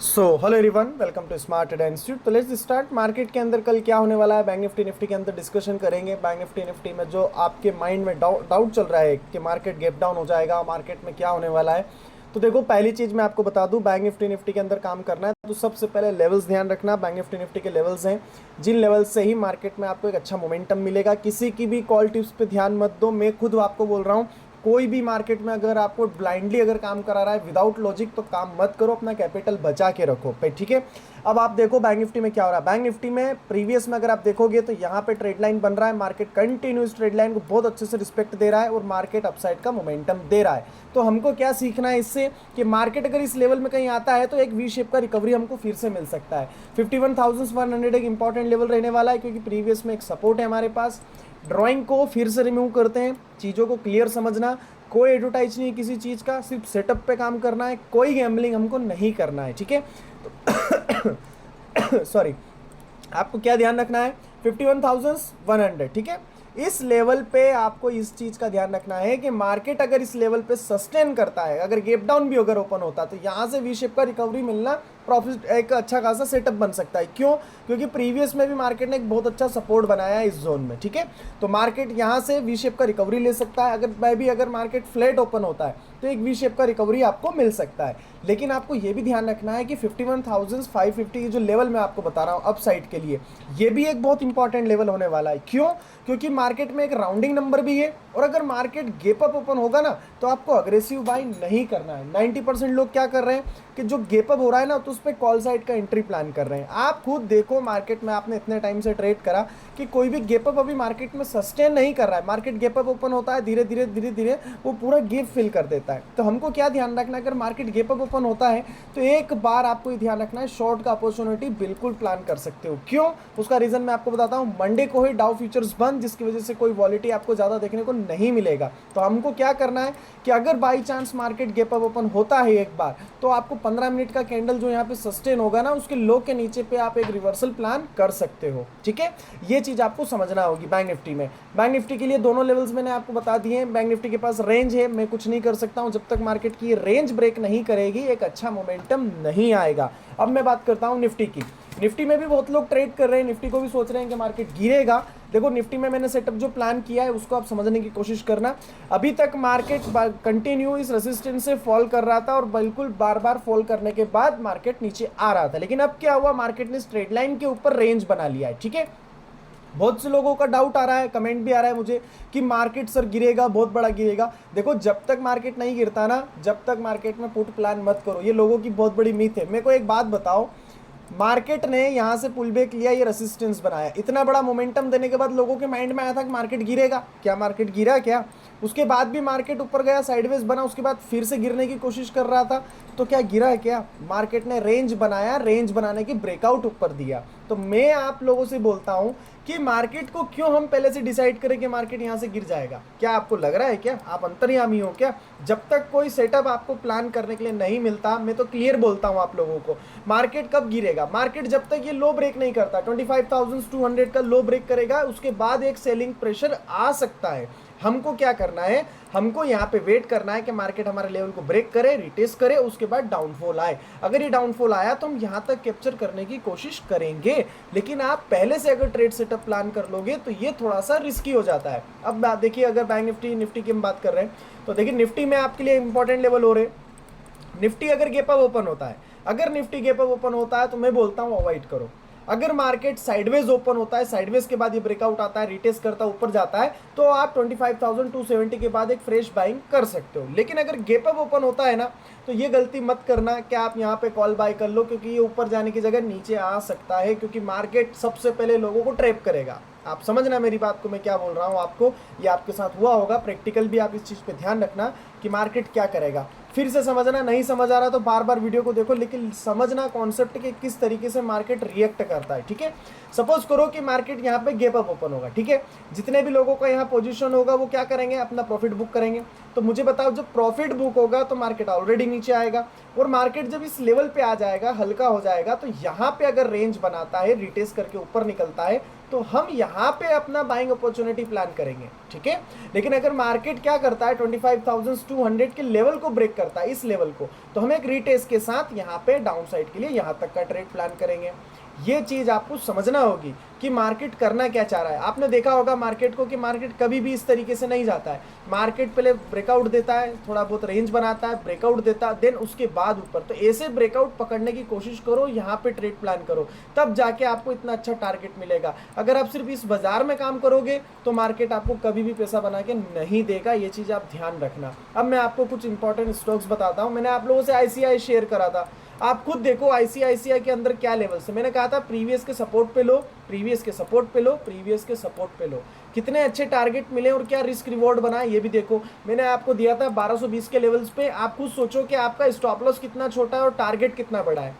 Hello everyone, welcome to smart trader institute. तो let's start. Market के अंदर कल क्या होने वाला है, बैंक निफ्टी के अंदर डिस्कशन करेंगे। बैंक निफ्टी में जो आपके माइंड में डाउट चल रहा है कि मार्केट गैप डाउन हो जाएगा, मार्केट में क्या होने वाला है। तो देखो, पहली चीज़ मैं आपको बता दूं, बैंक निफ्टी के अंदर काम करना है तो सबसे पहले लेवल्स ध्यान रखना। बैंक निफ्टी के लेवल्स हैं जिन लेवल्स से ही मार्केट में आपको एक अच्छा मोमेंटम मिलेगा। किसी की भी कॉल टिप्स पे ध्यान मत दो, मैं खुद आपको बोल रहा हूँ। कोई भी मार्केट में अगर आपको ब्लाइंडली अगर काम करा रहा है विदाउट लॉजिक, तो काम मत करो, अपना कैपिटल बचा के रखो पे, ठीक है। अब आप देखो बैंक निफ्टी में क्या हो रहा है। बैंक निफ्टी में प्रीवियस में अगर आप देखोगे तो यहाँ पे ट्रेड लाइन बन रहा है, मार्केट कंटिन्यूस ट्रेड लाइन को बहुत अच्छे से रिस्पेक्ट दे रहा है और मार्केट अपसाइड का मोमेंटम दे रहा है। तो हमको क्या सीखना है इससे कि मार्केट अगर इस लेवल में कहीं आता है तो एक वी शेप का रिकवरी हमको फिर से मिल सकता है। 51,100 एक इंपॉर्टेंट लेवल रहने वाला है, क्योंकि प्रीवियस में एक सपोर्ट है हमारे पास। ड्राइंग को फिर से रिमूव करते हैं, चीज़ों को क्लियर समझना। कोई एडवर्टाइज नहीं है किसी चीज़ का, सिर्फ सेटअप पे काम करना है, कोई गैम्बलिंग हमको नहीं करना है, ठीक है। तो सॉरी, आपको क्या ध्यान रखना है, 51,100, ठीक है। इस लेवल पे आपको इस चीज़ का ध्यान रखना है कि मार्केट अगर इस लेवल पे सस्टेन करता है, अगर गैप डाउन भी अगर ओपन होता है तो यहाँ से वी शेप का रिकवरी मिलना प्रॉफिट एक अच्छा खासा सेटअप बन सकता है। क्यों? क्योंकि प्रीवियस में भी मार्केट ने एक बहुत अच्छा सपोर्ट बनाया है इस जोन में, ठीक है। तो मार्केट यहाँ से वी शेप का रिकवरी ले सकता है। अगर मार्केट फ्लैट ओपन होता है तो एक वी शेप का रिकवरी आपको मिल सकता है। लेकिन आपको ये भी ध्यान रखना है कि 51,550 जो लेवल मैं आपको बता रहा हूँ अप साइड के लिए, ये भी एक बहुत इंपॉर्टेंट लेवल होने वाला है। क्यों? क्योंकि मार्केट में एक राउंडिंग नंबर भी है और अगर मार्केट गेप अप ओपन होगा ना तो आपको अग्रेसिव बाई नहीं करना है। 90% लोग क्या कर रहे हैं कि जो गेप अप हो रहा है ना तो उस पर कॉल साइड का एंट्री प्लान कर रहे हैं। आप खुद देखो, मार्केट में आपने इतने टाइम से ट्रेड करा कि कोई भी गेप अप अभी मार्केट में सस्टेन नहीं कर रहा है। मार्केट गेप अप ओपन होता है, धीरे धीरे वो पूरा गेप फिल कर देता है। तो हमको क्या ध्यान रखना है, अगर मार्केट गेप अप ओपन होता है तो एक बार आपको ये ध्यान रखना है, शॉर्ट का अपॉर्चुनिटी बिल्कुल प्लान कर सकते हो। क्यों? उसका रीजन मैं आपको बताता हूँ। मंडे को ही डाउ फ्यूचर्स बंद, जिसकी वजह से कोई वॉलिटी आपको ज़्यादा देखने को नहीं मिलेगा। तो हमको क्या करना है कि अगर by chance market gap up open होता है एक बार, तो आपको 15 मिनट का कैंडल जो यहाँ पे सस्टेन होगा ना, उसके लो के नीचे पे आप एक रिवर्सल प्लान कर सकते हो, ठीक है। ये चीज़ आपको समझना होगी बैंक निफ्टी में। बैंक निफ्टी के लिए दोनों लेवल्स मैंने आपको बता दिए हैं। बैंक निफ्टी के पास रेंज है, मैं कुछ नहीं कर सकता हूँ जब तक मार्केट की रेंज ब्रेक नहीं करेगी, एक अच्छा मोमेंटम नहीं आएगा। अब मैं बात करता हूँ निफ्टी की। निफ्टी में भी बहुत लोग ट्रेड कर रहे हैं, निफ्टी को भी सोच रहे हैं कि मार्केट गिरेगा। देखो, निफ्टी में मैंने सेटअप जो प्लान किया है उसको आप समझने की कोशिश करना। अभी तक मार्केट कंटिन्यू इस रेजिस्टेंस से फॉल कर रहा था और बिल्कुल बार बार फॉल करने के बाद मार्केट नीचे आ रहा था। लेकिन अब क्या हुआ, मार्केट ने स्ट्रेट लाइन के ऊपर रेंज बना लिया है, ठीक है। बहुत से लोगों का डाउट आ रहा है, कमेंट भी आ रहा है मुझे कि मार्केट सर गिरेगा, बहुत बड़ा गिरेगा। देखो, जब तक मार्केट नहीं गिरता ना, जब तक मार्केट में पुट प्लान मत करो। ये लोगों की बहुत बड़ी मिथ है। मेरे को एक बात बताओ, मार्केट ने यहाँ से पुल बैक लिया, ये रेसिस्टेंस बनाया, इतना बड़ा मोमेंटम देने के बाद लोगों के माइंड में आया था कि मार्केट गिरेगा। क्या मार्केट गिरा? क्या उसके बाद भी मार्केट ऊपर गया, साइडवेज बना, उसके बाद फिर से गिरने की कोशिश कर रहा था। तो क्या गिरा है? क्या मार्केट ने रेंज बनाया, रेंज बनाने की ब्रेकआउट ऊपर दिया। तो मैं आप लोगों से बोलता हूं कि मार्केट को क्यों हम पहले से डिसाइड करें कि मार्केट यहां से गिर जाएगा? क्या आपको लग रहा है? क्या आप अंतर्यामी हो क्या? जब तक कोई सेटअप आपको प्लान करने के लिए नहीं मिलता, मैं तो क्लियर बोलता हूं आप लोगों को, मार्केट कब गिरेगा? मार्केट जब तक ये लो ब्रेक नहीं करता, 25,200 का लो ब्रेक करेगा, उसके बाद एक सेलिंग प्रेशर आ सकता है। हमको क्या करना है, हमको यहाँ पे वेट करना है कि मार्केट हमारे लेवल को ब्रेक करे, रिटेस्ट करे, उसके बाद डाउनफॉल आए। अगर ये डाउनफॉल आया तो हम यहाँ तक कैप्चर करने की कोशिश करेंगे। लेकिन आप पहले से अगर ट्रेड सेटअप प्लान कर लोगे तो ये थोड़ा सा रिस्की हो जाता है। अब देखिए, अगर बैंक निफ्टी की हम बात कर रहे हैं तो देखिए, निफ्टी में आपके लिए इंपॉर्टेंट लेवल हो रहे हैं। निफ्टी अगर गैप अप ओपन होता है, अगर निफ्टी गैप अप ओपन होता है तो मैं बोलता हूँ अवॉइड करो। अगर मार्केट साइडवेज ओपन होता है, साइडवेज के बाद ये ब्रेकआउट आता है, रिटेस्ट करता है, ऊपर जाता है, तो आप 25,270 के बाद एक फ्रेश बाइंग कर सकते हो। लेकिन अगर गैप अप ओपन होता है ना, तो ये गलती मत करना कि आप यहाँ पे कॉल बाय कर लो, क्योंकि ये ऊपर जाने की जगह नीचे आ सकता है, क्योंकि मार्केट सबसे पहले लोगों को ट्रैप करेगा। आप समझना मेरी बात को, मैं क्या बोल रहा हूँ आपको, ये आपके साथ हुआ होगा प्रैक्टिकल भी। आप इस चीज़ पे ध्यान रखना कि मार्केट क्या करेगा। फिर से समझना, नहीं समझ आ रहा तो बार बार वीडियो को देखो, लेकिन समझना कॉन्सेप्ट के किस तरीके से मार्केट रिएक्ट करता है, ठीक है। सपोज करो कि मार्केट यहाँ पे गैप अप ओपन होगा, ठीक है। जितने भी लोगों का यहाँ पोजीशन होगा वो क्या करेंगे, अपना प्रॉफिट बुक करेंगे। तो मुझे बताओ, जब प्रॉफिट बुक होगा तो मार्केट ऑलरेडी नीचे आएगा, और मार्केट जब इस लेवल पे आ जाएगा, हल्का हो जाएगा, तो यहाँ पे अगर रेंज बनाता है, रिटेस्ट करके ऊपर निकलता है, तो हम यहाँ पे अपना बाइंग अपॉर्चुनिटी प्लान करेंगे, ठीक है। लेकिन अगर मार्केट क्या करता है 25,200 के लेवल को ब्रेक करता है, इस लेवल को, तो हम एक रीटेस्ट के साथ यहाँ पे डाउन साइड के लिए यहाँ तक का ट्रेड प्लान करेंगे। ये चीज़ आपको समझना होगी कि मार्केट करना क्या चाह रहा है। आपने देखा होगा मार्केट को कि मार्केट कभी भी इस तरीके से नहीं जाता है। मार्केट पहले ब्रेकआउट देता है, थोड़ा बहुत रेंज बनाता है, ब्रेकआउट देता है, देन उसके बाद ऊपर। तो ऐसे ब्रेकआउट पकड़ने की कोशिश करो, यहाँ पे ट्रेड प्लान करो, तब जाके आपको इतना अच्छा टारगेट मिलेगा। अगर आप सिर्फ इस बाजार में काम करोगे तो मार्केट आपको कभी भी पैसा बना के नहीं देगा, ये चीज़ आप ध्यान रखना। अब मैं आपको कुछ इंपॉर्टेंट स्टॉक्स बताता हूँ। मैंने आप लोगों से ICICI शेयर करा था, आप खुद देखो ICICI के अंदर क्या लेवल्स है। मैंने कहा था प्रीवियस के सपोर्ट पे लो, प्रीवियस के सपोर्ट पे लो, प्रीवियस के सपोर्ट पे लो। कितने अच्छे टारगेट मिले और क्या रिस्क रिवॉर्ड बना ये भी देखो। मैंने आपको दिया था 1220 के लेवल्स पे। आप खुद सोचो कि आपका स्टॉप लॉस कितना छोटा है और टारगेट कितना बड़ा है।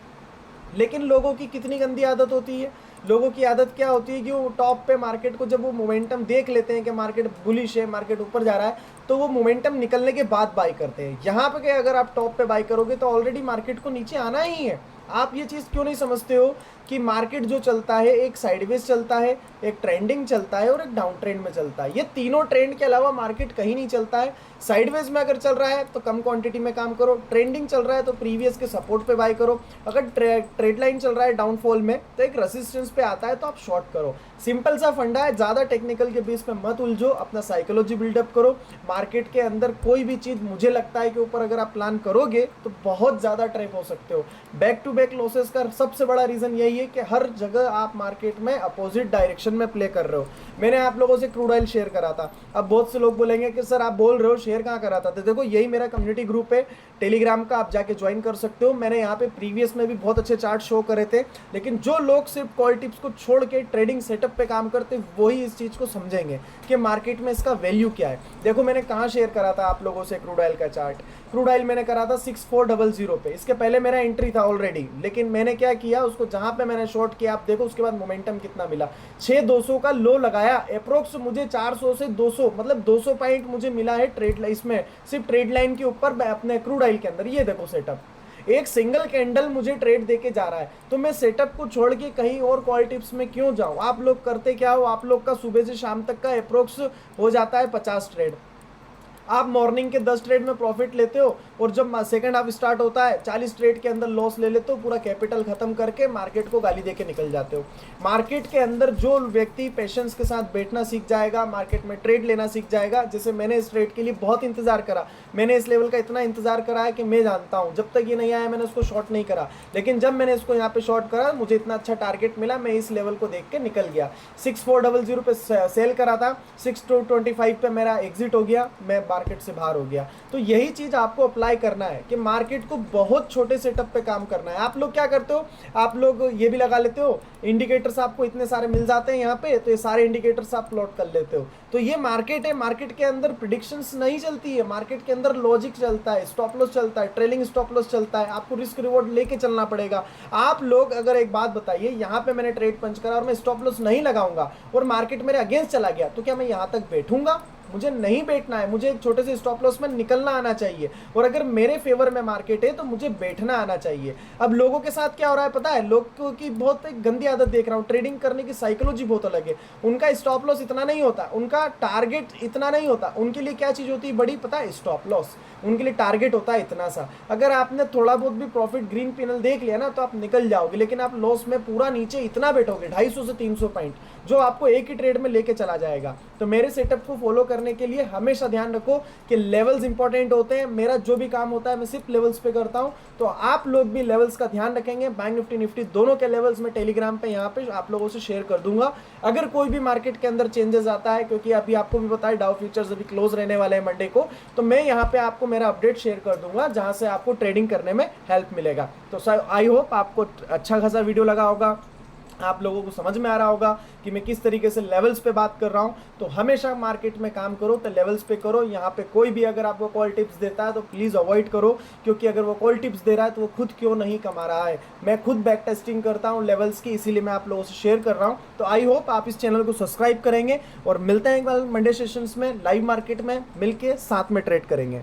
लेकिन लोगों की कितनी गंदी आदत होती है, लोगों की आदत क्या होती है कि वो टॉप पे मार्केट को जब वो मोमेंटम देख लेते हैं कि मार्केट बुलिश है, मार्केट ऊपर जा रहा है, तो वो मोमेंटम निकलने के बाद बाई करते हैं। यहाँ पे अगर आप टॉप पे बाई करोगे तो ऑलरेडी मार्केट को नीचे आना ही है। आप ये चीज़ क्यों नहीं समझते हो कि मार्केट जो चलता है एक साइडवेज चलता है, एक ट्रेंडिंग चलता है और एक डाउन ट्रेंड में चलता है। ये तीनों ट्रेंड के अलावा मार्केट कहीं नहीं चलता है। साइडवेज में अगर चल रहा है तो कम क्वांटिटी में काम करो, ट्रेंडिंग चल रहा है तो प्रीवियस के सपोर्ट पे बाय करो, अगर ट्रेड लाइन चल रहा है डाउनफॉल में तो एक रेसिस्टेंस पे आता है तो आप शॉर्ट करो। सिंपल सा फंडा है, ज़्यादा टेक्निकल के बेस पे मत उलझो, अपना साइकोलॉजी बिल्डअप करो। मार्केट के अंदर कोई भी चीज़ मुझे लगता है कि ऊपर अगर आप प्लान करोगे तो बहुत ज़्यादा ट्रैप हो सकते हो। बैक टू बैक लॉसेस का सबसे बड़ा रीज़न यही है कि हर जगह आप मार्केट में अपोजिट डायरेक्शन में प्ले कर रहे हो। मैंने आप लोगों से क्रूड ऑयल शेयर करा था। अब बहुत से लोग बोलेंगे कि सर आप बोल रहे हो शेयर कहाँ करा था, तो देखो यही मेरा कम्युनिटी ग्रुप है टेलीग्राम का, आप जाके ज्वाइन कर सकते हो। मैंने यहाँ पे प्रीवियस में भी बहुत अच्छे चार्ट शो करे थे, लेकिन जो लोग सिर्फ कॉल टिप्स को छोड़ के ट्रेडिंग सेटअप पे काम करते वही इस चीज़ को समझेंगे कि मार्केट में इसका वैल्यू क्या है। देखो मैंने कहाँ शेयर करा था आप लोगों से क्रूड ऑयल का चार्ट। क्रूड ऑयल मैंने करा था 6400 पे, इसके पहले मेरा एंट्री था ऑलरेडी, लेकिन मैंने क्या किया उसको जहाँ पे मैंने शॉर्ट किया, आप देखो उसके बाद मोमेंटम कितना मिला। 6200 का लो लगाया, अप्रोक्स मुझे 400 से 200 मतलब 200 पॉइंट मुझे मिला है ट्रेड इसमें, सिर्फ ट्रेड लाइन के ऊपर अपने क्रूड ऑयल के अंदर। ये देखो सेटअप, एक सिंगल कैंडल मुझे ट्रेड देके जा रहा है, तो मैं सेटअप को छोड़ के कहीं और कॉल टिप्स में क्यों जाऊं। आप लोग करते क्या हो, आप लोग का सुबह से शाम तक का अप्रोक्स हो जाता है 50 ट्रेड। आप मॉर्निंग के 10 ट्रेड में प्रॉफिट लेते हो और जब सेकंड हाफ स्टार्ट होता है 40 ट्रेड के अंदर लॉस ले लेते हो, पूरा कैपिटल खत्म करके मार्केट को गाली देके निकल जाते हो। मार्केट के अंदर जो व्यक्ति पेशेंस के साथ बैठना सीख जाएगा, मार्केट में ट्रेड लेना सीख जाएगा, जैसे मैंने इस ट्रेड के लिए बहुत इंतजार करा, मैंने इस लेवल का इतना इंतजार करा है कि मैं जानता हूँ जब तक ये नहीं आया मैंने उसको शॉर्ट नहीं करा, लेकिन जब मैंने इसको यहाँ पे शॉर्ट करा मुझे इतना अच्छा टारगेट मिला, मैं इस लेवल को देख के निकल गया। 6400 पे सेल करा था, 6225 पे मेरा एग्जिट हो गया, मैं मार्केट से बाहर हो गया। तो यही चीज आपको अप्लाई करना है कि मार्केट को बहुत छोटे सेटअप पे काम करना है। आप लोग क्या करते हो, आप लोग ये भी लगा लेते हो, इंडिकेटर्स आपको इतने सारे मिल जाते हैं यहाँ पे, तो ये सारे इंडिकेटर्स आप प्लॉट कर लेते हो। तो ये मार्केट है, मार्केट के अंदर प्रिडिक्शंस नहीं चलती है, मार्केट के अंदर लॉजिक चलता है, स्टॉप लॉस चलता है, ट्रेलिंग स्टॉप लॉस चलता है, आपको रिस्क रिवॉर्ड लेके चलना पड़ेगा। आप लोग अगर एक बात बताइए, यहाँ पे मैंने ट्रेड पंच करा और मैं स्टॉप लॉस नहीं लगाऊंगा और मार्केट मेरे अगेंस्ट चला गया, तो क्या मैं यहाँ तक बैठूंगा? मुझे नहीं बैठना है, मुझे एक छोटे से स्टॉप लॉस में निकलना आना चाहिए, और अगर मेरे फेवर में मार्केट है तो मुझे बैठना आना चाहिए। अब लोगों के साथ क्या हो रहा है पता है, लोगों की बहुत एक गंदी आदत देख रहा हूँ, ट्रेडिंग करने की साइकोलॉजी बहुत अलग है। उनका स्टॉप लॉस इतना नहीं होता, उनका टारगेट इतना नहीं होता, उनके लिए क्या चीज़ होती है बड़ी पता है, स्टॉप लॉस। उनके लिए टारगेट होता है इतना सा, अगर आपने थोड़ा बहुत भी प्रॉफिट ग्रीन पैनल देख लिया ना तो आप निकल जाओगे, लेकिन आप लॉस में पूरा नीचे इतना बैठोगे 250 से 300 पॉइंट, जो आपको एक ही ट्रेड में लेके चला जाएगा। तो मेरे सेटअप को फॉलो करने के लिए हमेशा ध्यान रखो कि लेवल्स इंपॉर्टेंट होते हैं। मेरा जो भी काम होता है मैं सिर्फ लेवल्स पे करता हूं, तो आप लोग भी लेवल्स का ध्यान रखेंगे। बैंक निफ्टी दोनों के लेवल्स में टेलीग्राम पे यहाँ पे आप लोगों से शेयर कर दूंगा। अगर कोई भी मार्केट के अंदर चेंजेस आता है, क्योंकि अभी आपको भी पता है डाउ फ्यूचर्स अभी क्लोज रहने वाले हैं मंडे को, तो मैं यहाँ पे आपको मेरा अपडेट शेयर कर दूंगा जहां से आपको ट्रेडिंग करने में हेल्प मिलेगा। तो आई होप आपको अच्छा खासा वीडियो लगा होगा, आप लोगों को समझ में आ रहा होगा कि मैं किस तरीके से लेवल्स पे बात कर रहा हूं। तो हमेशा मार्केट में काम करो तो लेवल्स पे करो। यहाँ पे कोई भी अगर आपको कॉल टिप्स देता है तो प्लीज़ अवॉइड करो, क्योंकि अगर वो कॉल टिप्स दे रहा है तो वो खुद क्यों नहीं कमा रहा है। मैं खुद बैक टेस्टिंग करता हूँ लेवल्स की, इसीलिए मैं आप लोगों से शेयर कर रहा हूँ। तो आई होप आप इस चैनल को सब्सक्राइब करेंगे और मिलते हैं एक बार मंडे सेशंस में लाइव मार्केट में मिलके साथ में ट्रेड करेंगे।